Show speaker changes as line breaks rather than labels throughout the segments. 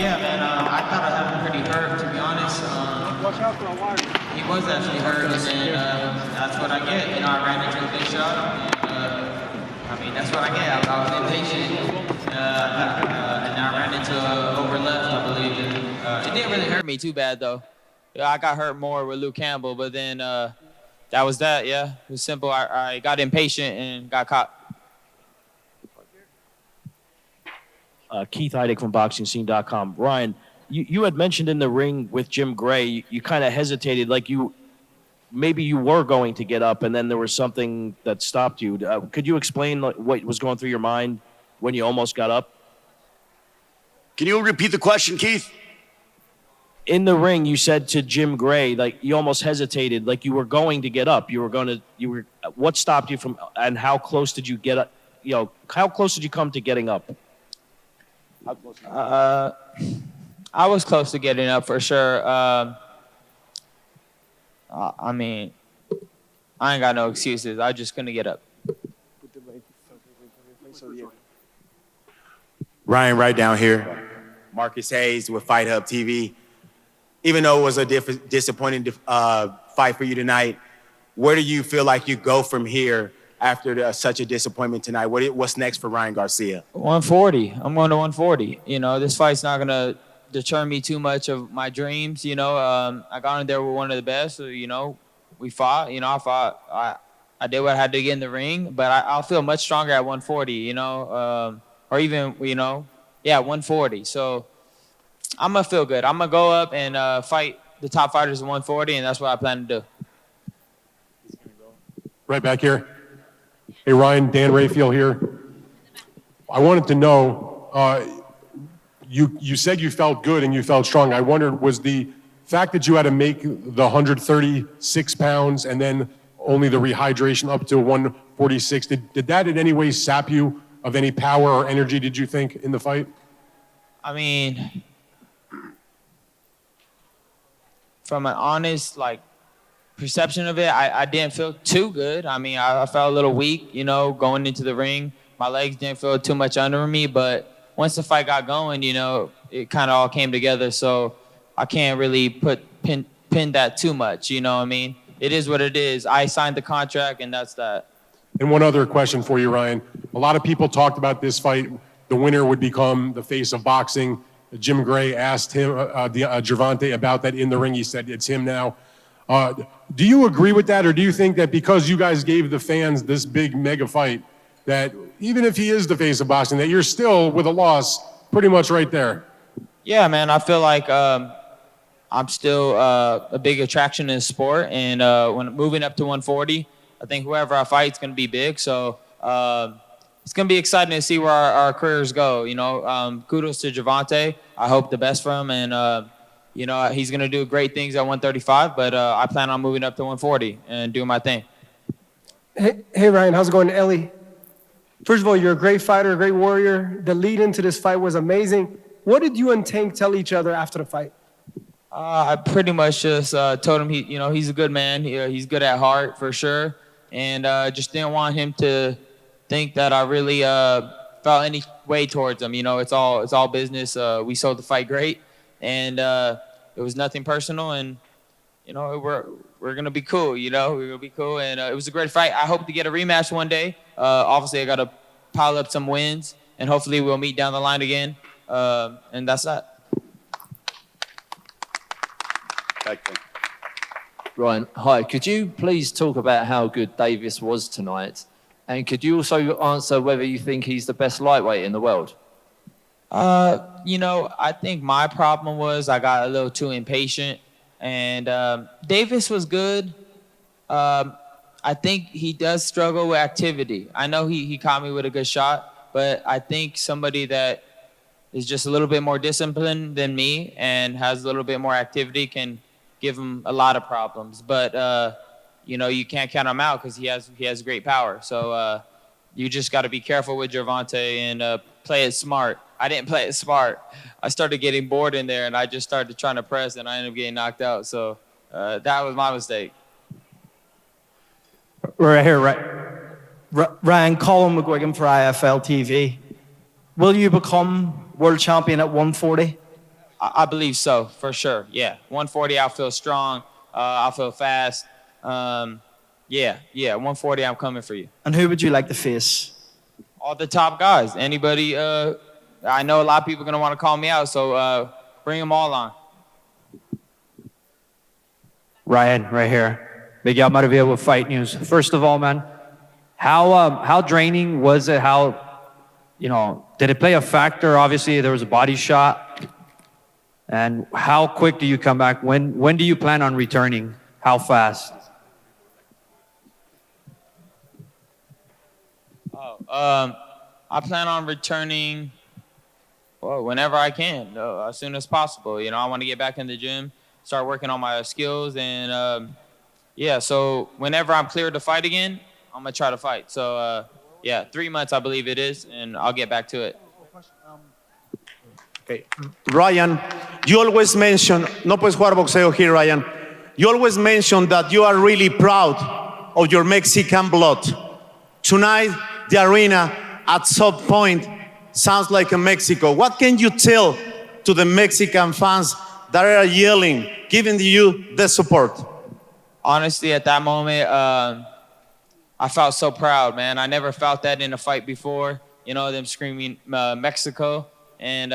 Yeah, man. I thought I had him pretty hurt, to be honest.
Watch out for a wire.
He was actually hurt, and then that's what I get. You know, I ran into a big shot, and I mean, that's what I get. I was impatient, and I ran into over left, I believe. And, it didn't really hurt me too bad, though. Yeah, I got hurt more with Luke Campbell, but then that was that. Yeah, it was simple. I got impatient and got caught.
Keith Heidig from BoxingScene.com. Ryan, you had mentioned in the ring with Jim Gray, you kind of hesitated, like maybe you were going to get up, and then there was something that stopped you. Could you explain what was going through your mind when you almost got up?
Can you repeat the question, Keith?
In the ring, you said to Jim Gray, like you almost hesitated, like you were going to get up. What stopped you from, and how close did you get up? How close did you come to getting up?
I was close to getting up for sure. I mean, I ain't got no excuses. I just couldn't get up.
Ryan, right down here. Marcus Hayes with Fight Hub TV. Even though it was a disappointing fight for you tonight, where do you feel like you go from here after such a disappointment tonight? What's next for Ryan Garcia?
140. I'm going to 140. This fight's not going to deter me too much of my dreams. I got in there with one of the best. So, we fought. I fought. I did what I had to get in the ring, but I'll feel much stronger at 140, or even, 140. So I'm going to feel good. I'm going to go up and fight the top fighters at 140, and that's what I plan to do.
Right back here. Hey, Ryan, Dan Rayfield here. I wanted to know, you said you felt good and you felt strong. I wondered, was the fact that you had to make the 136 pounds and then only the rehydration up to 146, did that in any way sap you of any power or energy, did you think, in the fight?
I mean, from an honest, perception of it, I didn't feel too good. I mean, I felt a little weak, going into the ring. My legs didn't feel too much under me, but once the fight got going, it kind of all came together. So I can't really pin that too much, what I mean? It is what it is. I signed the contract, and that's that.
And one other question for you, Ryan. A lot of people talked about this fight. The winner would become the face of boxing. Jim Gray asked him, Gervonta, about that in the ring. He said, it's him now. Do you agree with that, or do you think that because you guys gave the fans this big mega fight, that even if he is the face of boxing, that you're still, with a loss, pretty much right there?
Yeah, man, I feel like I'm still a big attraction in the sport, and when moving up to 140, I think whoever I fight is going to be big. So it's going to be exciting to see where our careers go. Kudos to Gervonta. I hope the best for him, and he's going to do great things at 135, but I plan on moving up to 140 and doing my thing.
Hey, Ryan, how's it going? Ellie. First of all, you're a great fighter, a great warrior. The lead into this fight was amazing. What did you and Tank tell each other after the fight?
I pretty much just told him he's a good man. He's good at heart for sure, and just didn't want him to think that I really felt any way towards him. It's all business. We sold the fight great, and it was nothing personal, and we're gonna be cool. We're gonna be cool, and it was a great fight. I hope to get a rematch one day. Obviously, I gotta pile up some wins, and hopefully we'll meet down the line again. And that's that.
Ryan, hi. Could you please talk about how good Davis was tonight? And could you also answer whether you think he's the best lightweight in the world?
I think my problem was I got a little too impatient. And Davis was good. I think he does struggle with activity. I know he caught me with a good shot, but I think somebody that is just a little bit more disciplined than me and has a little bit more activity can give him a lot of problems. But you can't count him out because he has great power. So you just got to be careful with Gervonta and play it smart. I didn't play it smart. I started getting bored in there, and I just started trying to press, and I ended up getting knocked out. So that was my mistake.
Right here, Ryan, Colin McGuigan for IFL TV. Will you become world champion at 140?
I believe so, for sure. Yeah, 140, I'll feel strong. I'll feel fast. Yeah, 140, I'm coming for you.
And who would you like to face?
All the top guys. Anybody, I know a lot of people are going to want to call me out, so bring them all on.
Ryan, right here. Miguel Maravilla with Fight News. First of all, man, how draining was it? Did it play a factor? Obviously, there was a body shot. And how quick do you come back? When do you plan on returning? How fast?
I plan on returning whenever I can, as soon as possible. I want to get back in the gym, start working on my skills, and so whenever I'm cleared to fight again, I'm going to try to fight. So, 3 months, I believe it is, and I'll get back to it.
Okay. Ryan, you always mention, no puedes jugar boxeo here, Ryan. You always mention that you are really proud of your Mexican blood. Tonight, the arena at some point sounds like a Mexico. What can you tell to the Mexican fans that are yelling, giving you the support?
Honestly, at that moment, I felt so proud, man. I never felt that in a fight before. Them screaming Mexico. And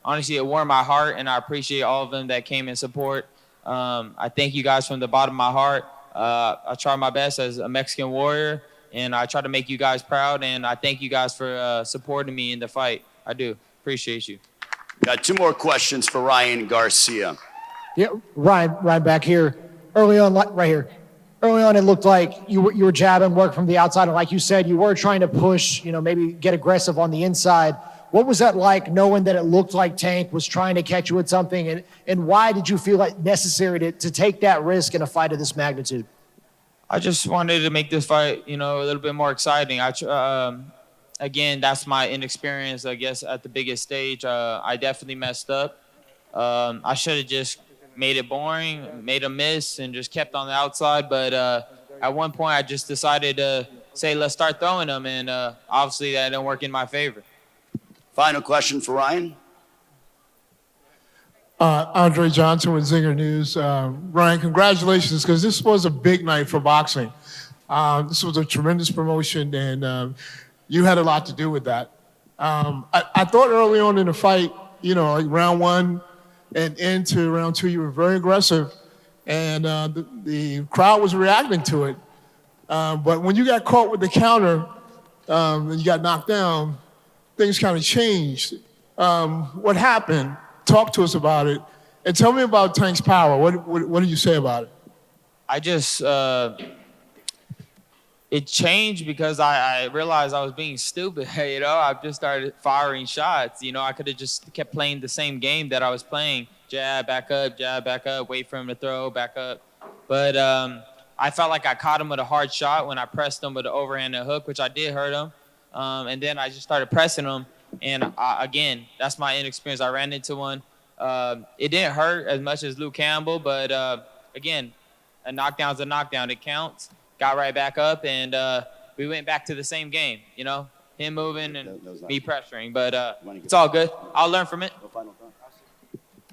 honestly, it warmed my heart, and I appreciate all of them that came in support. I thank you guys from the bottom of my heart. I try my best as a Mexican warrior, and I try to make you guys proud, and I thank you guys for supporting me in the fight. I do. Appreciate you.
Got 2 more questions for Ryan Garcia.
Yeah, Ryan back here. Early on, right here. Early on, it looked like you were jabbing, work from the outside, and like you said, you were trying to push, maybe get aggressive on the inside. What was that like, knowing that it looked like Tank was trying to catch you with something, and why did you feel like necessary to take that risk in a fight of this magnitude?
I just wanted to make this fight, a little bit more exciting. Again, that's my inexperience, I guess, at the biggest stage. I definitely messed up. I should have just made it boring, made a miss, and just kept on the outside. But at one point, I just decided to say, let's start throwing them, and obviously that didn't work in my favor.
Final question for Ryan.
Andre Johnson with Zinger News. Ryan, congratulations, because this was a big night for boxing. This was a tremendous promotion, and you had a lot to do with that. I thought early on in the fight, like round 1 and into round 2, you were very aggressive, and the crowd was reacting to it. But when you got caught with the counter and you got knocked down, things kind of changed. What happened? Talk to us about it, and tell me about Tank's power. What do you say about it?
I just, it changed because I realized I was being stupid. I just started firing shots. I could have just kept playing the same game that I was playing. Jab, back up, wait for him to throw, back up. But I felt like I caught him with a hard shot when I pressed him with an overhand and hook, which I did hurt him. And then I just started pressing him. And again, that's my inexperience. I ran into one. It didn't hurt as much as Luke Campbell, but again, a knockdown's a knockdown. It counts. Got right back up, and we went back to the same game. Him moving and me pressuring. But it's all good. I'll learn from it.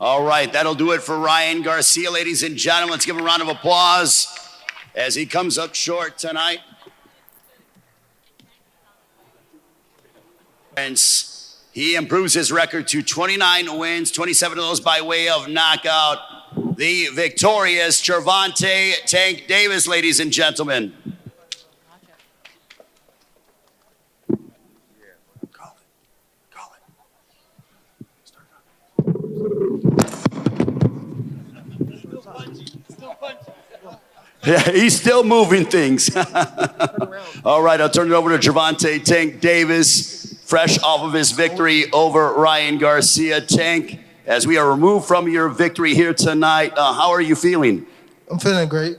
All right, that'll do it for Ryan Garcia, ladies and gentlemen. Let's give him a round of applause as he comes up short tonight. He improves his record to 29 wins, 27 of those by way of knockout. The victorious Gervonta Tank Davis, ladies and gentlemen. Yeah, he's still moving things. All right, I'll turn it over to Gervonta Tank Davis, fresh off of his victory over Ryan Garcia. Tank, as we are removed from your victory here tonight, how are you feeling?
I'm feeling great.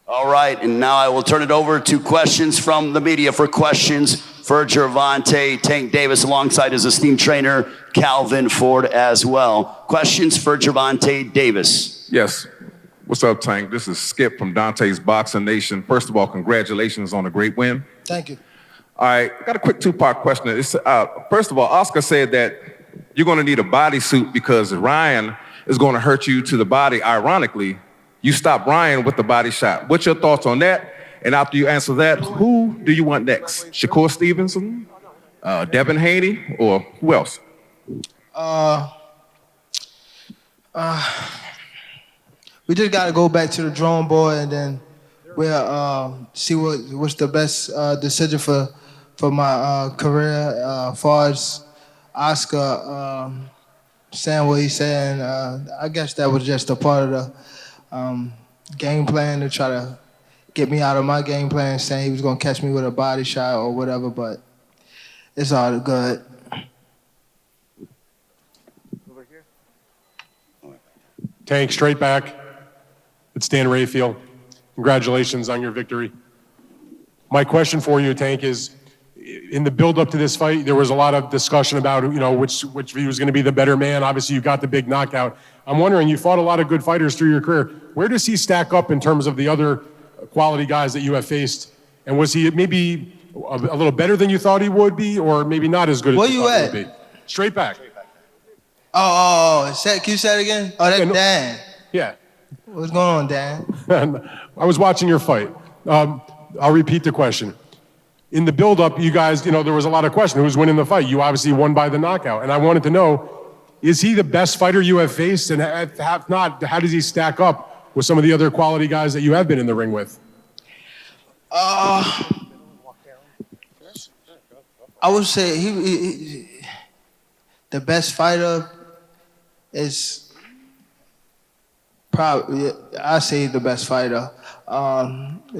All right, and now I will turn it over to questions from the media for questions for Gervonta Tank Davis alongside his esteemed trainer, Calvin Ford, as well. Questions for Gervonta Davis.
Yes. What's up, Tank? This is Skip from Dante's Boxing Nation. First of all, congratulations on a great win.
Thank you.
All right, got a quick 2-part question. First of all, Oscar said that you're going to need a bodysuit because Ryan is going to hurt you to the body. Ironically, you stop Ryan with the body shot. What's your thoughts on that? And after you answer that, who do you want next? Shakur Stevenson, Devin Haney, or who else?
We just got to go back to the drawing board, and then we'll see what's the best decision for my career. As far as Oscar saying what he's saying, I guess that was just a part of the game plan to try to get me out of my game plan, saying he was going to catch me with a body shot or whatever, but it's all good.
Tank, straight back. It's Dan Rayfield. Congratulations on your victory. My question for you, Tank, is in the build-up to this fight, there was a lot of discussion about, which of you was going to be the better man. Obviously, you got the big knockout. I'm wondering, you fought a lot of good fighters through your career. Where does he stack up in terms of the other quality guys that you have faced? And was he maybe a little better than you thought he would be, or maybe not as good as you thought he would be? Straight back.
Oh, can you say it again? Oh, that's Dan.
Yeah.
What's going on, Dan?
I was watching your fight. I'll repeat the question. In the build-up, you guys, there was a lot of question. Who's winning the fight? You obviously won by the knockout. And I wanted to know, is he the best fighter you have faced? And if not, how does he stack up with some of the other quality guys that you have been in the ring with?
I would say he the best fighter is probably, I say the best fighter.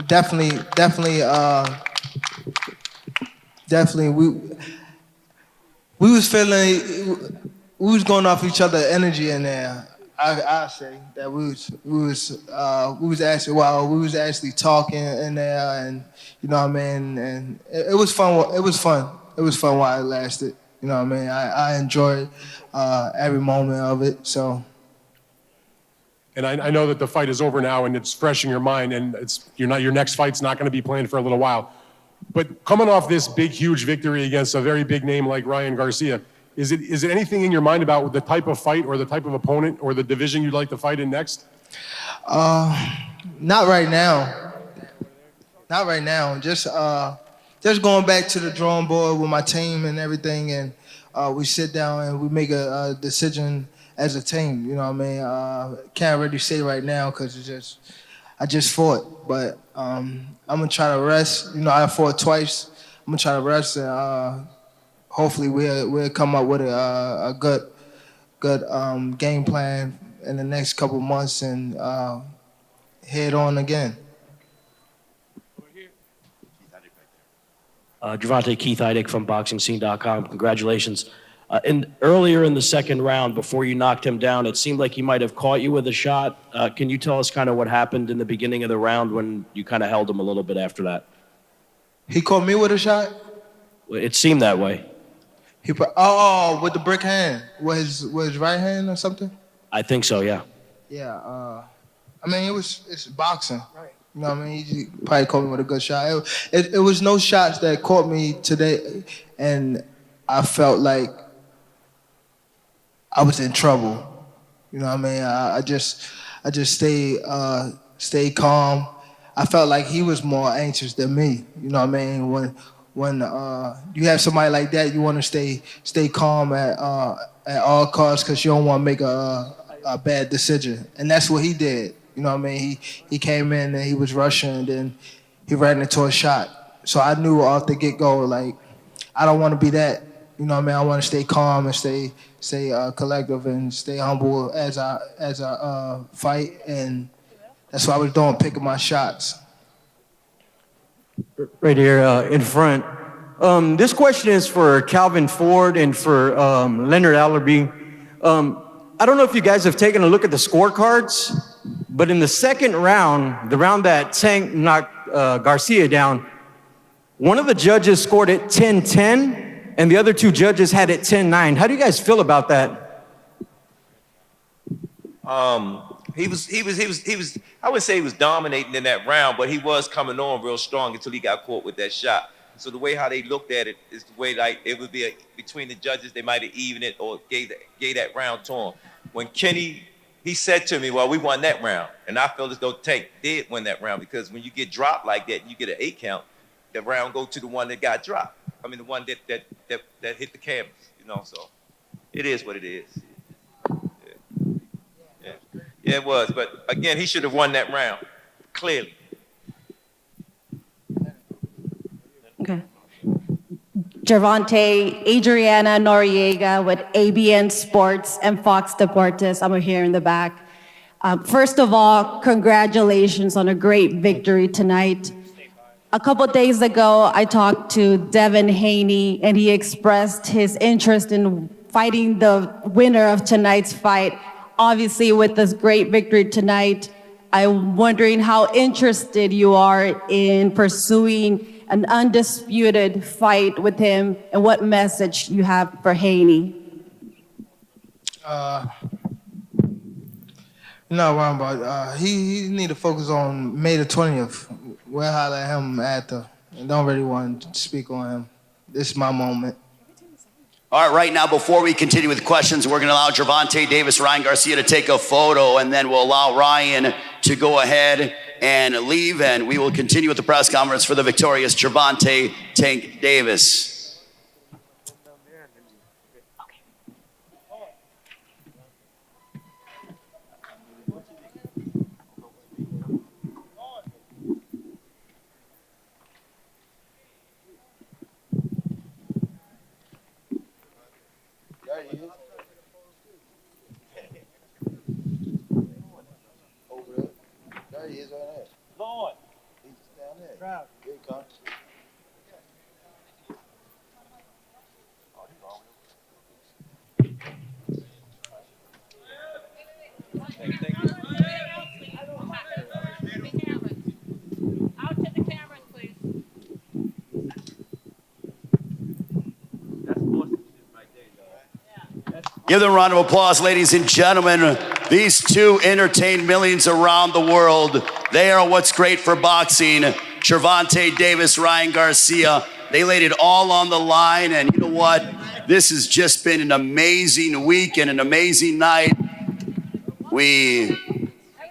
Definitely. We was feeling, we was going off each other's energy in there. I say that we was actually talking in there, and you know what I mean. And it was fun. It was fun while it lasted. You know what I mean. I enjoyed every moment of it. So.
And I know that the fight is over now and it's fresh in your mind, and your next fight's not going to be planned for a little while. But coming off this big, huge victory against a very big name like Ryan Garcia, is it anything in your mind about the type of fight or the type of opponent or the division you'd like to fight in next?
Not right now. Not right now. Just going back to the drawing board with my team and everything, and we sit down and we make a decision as a team. You know what I mean? Can't really say right now because I just fought, but I'm gonna try to rest. I fought twice. I'm gonna try to rest, and hopefully we'll come up with a good game plan in the next couple months and head on again.
Gervonta Keith Heidick from BoxingScene.com. Congratulations. Earlier in the second round, before you knocked him down, it seemed like he might have caught you with a shot. Can you tell us kind of what happened in the beginning of the round when you kind of held him a little bit after that?
He caught me with a shot?
It seemed that way.
With the brick hand. Was his right hand or something?
I think so, yeah.
Yeah. I mean, it's boxing. Right. You know what I mean? He probably caught me with a good shot. It was no shots that caught me today, and I felt like I was in trouble. You know what I mean? I just stayed calm. I felt like he was more anxious than me. You know what I mean? When you have somebody like that, you want to stay calm at all costs because you don't want to make a bad decision. And that's what he did. You know what I mean? He came in and he was rushing, and then he ran into a shot. So I knew off the get-go, like, I don't want to be that. You know what I mean? I want to stay calm and stay collective and stay humble as I fight, and that's what I was doing, picking my shots.
Right here in front. This question is for Calvin Ford and for Leonard Allerby. I don't know if you guys have taken a look at the scorecards, but in the second round, the round that Tank knocked Garcia down, one of the judges scored it 10-10. And the other two judges had it 10-9. How do you guys feel about that?
He was, I would say he was dominating in that round, but he was coming on real strong until he got caught with that shot. So the way how they looked at it is the way like it would be between the judges. They might have evened it or gave that round to him. When Kenny, he said to me, "Well, we won that round," and I feel as though Tank did win that round because when you get dropped like that, you get an 8 count. The round go to the one that got dropped. I mean, the one that hit the canvas. So it is what it is. Yeah, it was. But again, he should have won that round clearly.
Okay. Gervonta, Adriana Noriega with ABN Sports and Fox Deportes. I'm here in the back. First of all, congratulations on a great victory tonight. A couple days ago, I talked to Devin Haney, and he expressed his interest in fighting the winner of tonight's fight. Obviously, with this great victory tonight, I'm wondering how interested you are in pursuing an undisputed fight with him, and what message you have for Haney.
No, Ron, but he need to focus on May the 20th. We'll holler at him after. I don't really want to speak on him. This is my moment.
All right, right now, before we continue with questions, we're going to allow Gervonta Davis, Ryan Garcia to take a photo, and then we'll allow Ryan to go ahead and leave, and we will continue with the press conference for the victorious Gervonta Tank Davis. Give them a round of applause, ladies and gentlemen. These two entertain millions around the world. They are what's great for boxing. Gervonta Davis, Ryan Garcia, they laid it all on the line, and you know what? This has just been an amazing week and an amazing night. We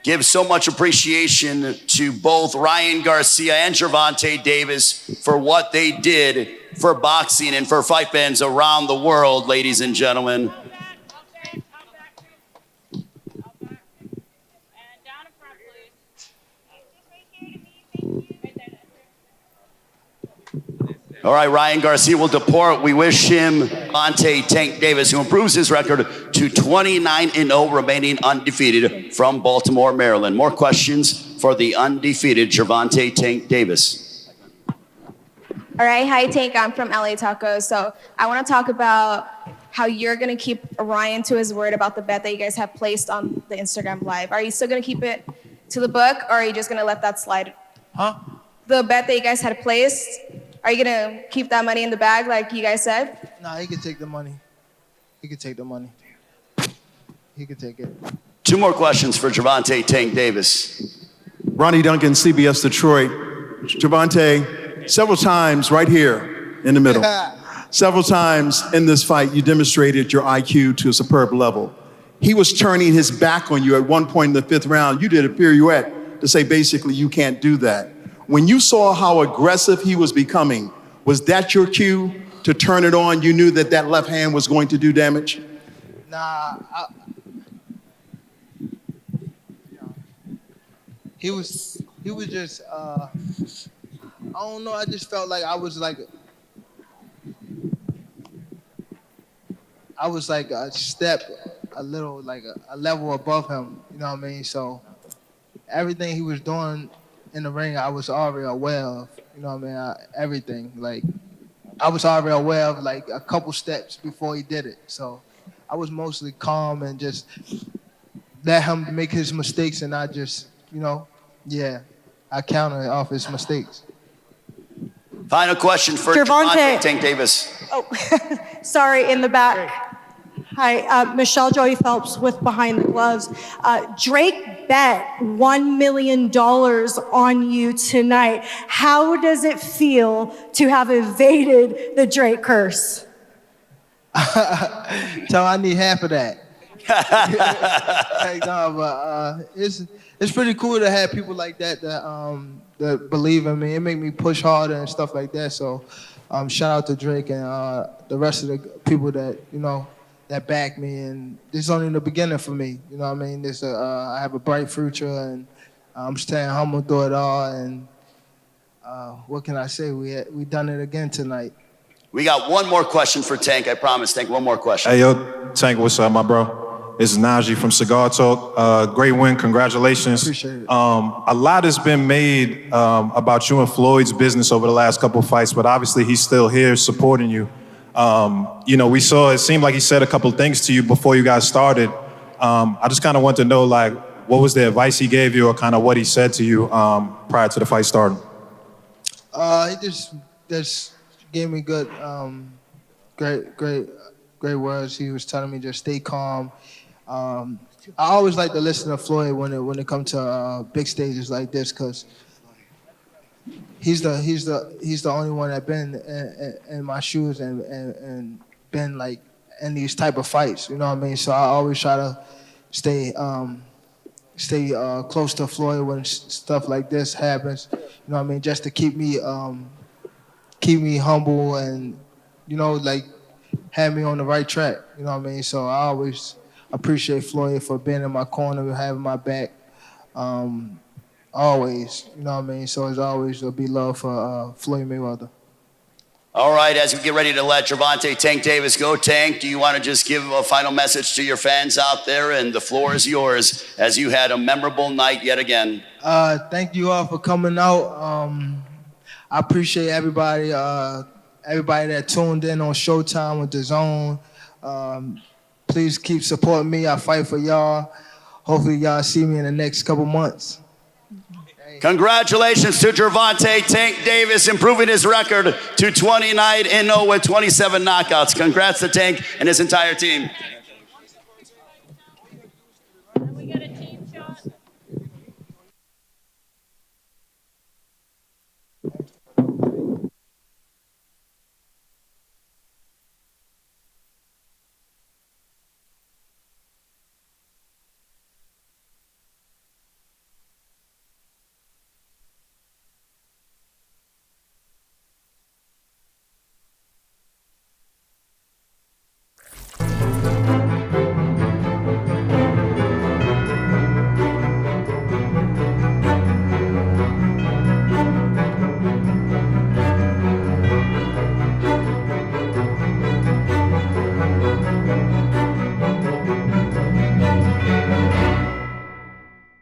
give so much appreciation to both Ryan Garcia and Gervonta Davis for what they did for boxing and for fight fans around the world, ladies and gentlemen. All right, Ryan Garcia will depart. We wish him Gervonta Tank Davis, who improves his record to 29-0, remaining undefeated from Baltimore, Maryland. More questions for the undefeated Gervonta Tank Davis.
All right, hi Tank, I'm from LA Tacos. So I want to talk about how you're going to keep Ryan to his word about the bet that you guys have placed on the Instagram Live. Are you still going to keep it to the book, or are you just going to let that slide?
Huh?
The bet that you guys had placed, are you going to keep that money in the bag like you guys said?
Nah, he can take the money. He can take the money. He can take it.
Two more questions for Gervonta Tank Davis.
Ronnie Duncan, CBS Detroit. Gervonta, several times right here in the middle, several times in this fight, you demonstrated your IQ to a superb level. He was turning his back on you at one point in the 5th round. You did a pirouette to say basically you can't do that. When you saw how aggressive he was becoming, was that your cue to turn it on? You knew that that left hand was going to do damage?
Nah, he was just, I don't know, I just felt like I was like a step, a little, like a level above him, you know what I mean? So everything he was doing in the ring, I was already aware of, you know what I mean? Everything, like, I was already aware of like a couple steps before he did it. So I was mostly calm and just let him make his mistakes, and I just, you know, I counted off his mistakes.
Final question for Gervonta Tank Davis.
Oh, sorry, in the back. Hi, Michelle Joey Phelps with Behind the Gloves. Drake bet $1 million on you tonight. How does it feel to have evaded the Drake curse?
Tell I need half of that. No, but it's pretty cool to have people like that that believe in me. It make me push harder and stuff like that. So shout out to Drake and the rest of the people that that back me. And this is only the beginning for me. You know what I mean? I have a bright future, and I'm staying humble through it all. And what can I say? We done it again tonight.
We got one more question for Tank. I promise, Tank. One more question.
Hey, yo, Tank, what's up, my bro? This is Najee from Cigar Talk. Great win. Congratulations.
Appreciate it.
A lot has been made about you and Floyd's business over the last couple fights, but obviously he's still here supporting you. We saw, it seemed like he said a couple things to you before you guys started. I just kind of want to know, like, what was the advice he gave you or kind of what he said to you prior to the fight starting?
He just gave me good, great words. He was telling me just stay calm. I always like to listen to Floyd when it comes to big stages like this, because he's the only one that been in my shoes and been like in these type of fights. You know what I mean? So I always try to stay close to Floyd when stuff like this happens. You know what I mean? Just to keep me humble and like have me on the right track. You know what I mean? So I always appreciate Floyd for being in my corner, having my back. Always, you know what I mean? So it's always there'll be love for Floyd Mayweather.
All right, as we get ready to let Gervonta Tank Davis go, Tank, do you want to just give a final message to your fans out there? And the floor is yours as you had a memorable night yet again.
Thank you all for coming out. I appreciate everybody that tuned in on ShowTime with the Zone. Please keep supporting me. I fight for y'all. Hopefully y'all see me in the next couple months.
Congratulations to Gervonta Tank Davis, improving his record to 29-0 with 27 knockouts. Congrats to Tank and his entire team.